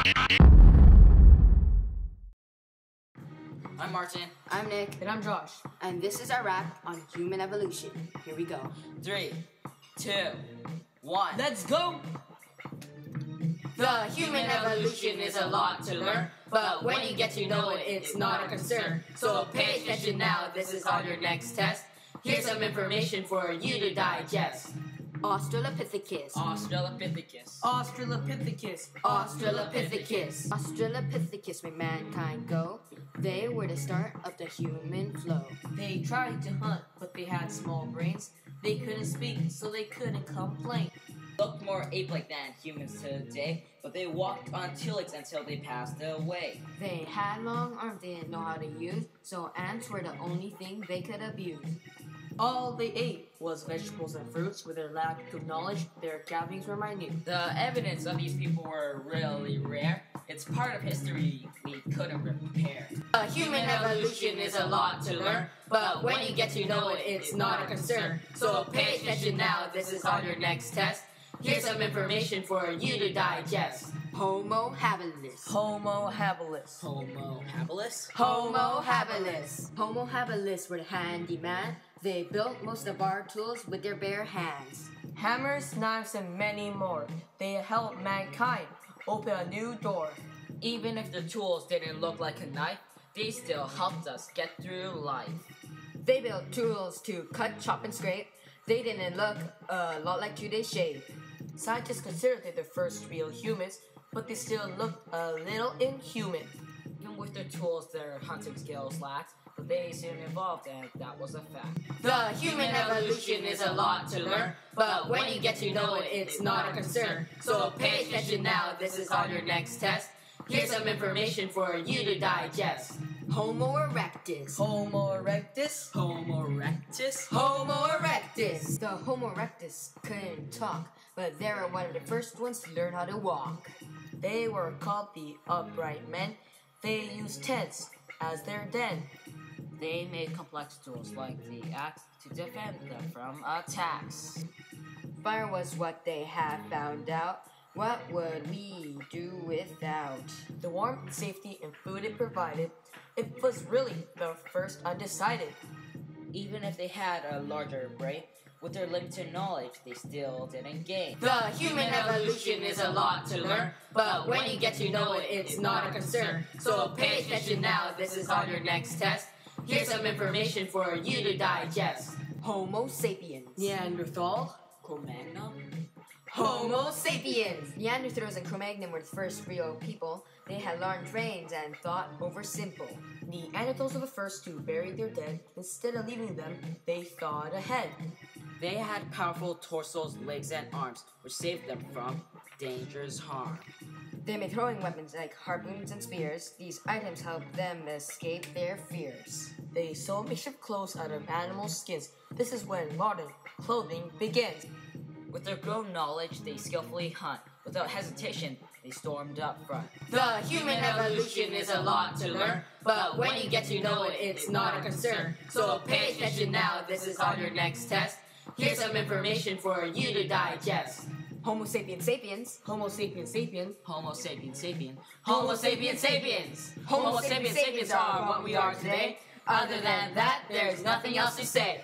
I'm Martin. I'm Nick. And I'm Josh. And this is our rap on human evolution. Here we go. 3, 2, 1. Let's go! The human evolution is a lot to learn, but when you get to know it, it's not a concern. So pay attention now, this is on your next test. Here's some information for you to digest. Australopithecus. Australopithecus. Australopithecus. Australopithecus. Australopithecus, where mankind go. They were the start of the human flow. They tried to hunt, but they had small brains. They couldn't speak, so they couldn't complain. Looked more ape-like than humans today, but they walked on two legs until they passed away. They had long arms they didn't know how to use, so ants were the only thing they could abuse. All they ate was vegetables and fruits. With their lack of knowledge, their gatherings were minute. The evidence of these people were really rare. It's part of history we couldn't repair. Human evolution is a lot to learn, but when you get to know it, it's not a concern. So pay attention now, this is on your next test. Here's some information for you to digest. Homo habilis. Homo habilis. Homo habilis? Homo habilis. Homo habilis were the handyman. They built most of our tools with their bare hands. Hammers, knives, and many more. They helped mankind open a new door. Even if the tools didn't look like a knife, they still helped us get through life. They built tools to cut, chop, and scrape. They didn't look a lot like today's shave. Scientists considered it the first real humans, but they still looked a little inhuman. Even with their tools, their hunting skills lacked, but they soon evolved, and that was a fact. The human evolution is a lot to learn, but when you get to know it, it's not a concern. So pay attention now, this is on your next test. Here's some information for you to digest. Homo erectus. Homo erectus. Homo erectus? Homo erectus. The Homo erectus couldn't talk, but they were one of the first ones to learn how to walk. They were called the upright men. They used tents as their den. They made complex tools like the axe to defend them from attacks. Fire was what they had found out. What would we do without? The warmth, safety, and food it provided, it was really the first undecided. Even if they had a larger brain, with their limited knowledge, they still didn't gain. The human evolution is a lot to learn, but when you get to know it, it's not a concern. So pay attention now, this is on your next test. Here's some information for you to digest. Homo sapiens. Neanderthal. Cro-Magnon? Homo sapiens. Neanderthals and Cro-Magnon were the first real people. They had large brains and thought over simple. Neanderthals were the first to bury their dead. Instead of leaving them, they thought ahead. They had powerful torsos, legs, and arms, which saved them from dangerous harm. They made throwing weapons like harpoons and spears. These items helped them escape their fears. They sewed makeshift clothes out of animal skins. This is when modern clothing begins. With their grown knowledge, they skillfully hunt. Without hesitation, they stormed up front. The human evolution is a lot to learn, but when you get to know it, it's not a concern. So pay attention now, this is on your next test. Here's some information for you to digest. Homo sapiens sapiens. Homo sapiens sapiens. Homo sapiens sapiens. Homo sapiens sapiens. Homo sapiens sapiens are what we are today. Other than that, there's nothing else to say.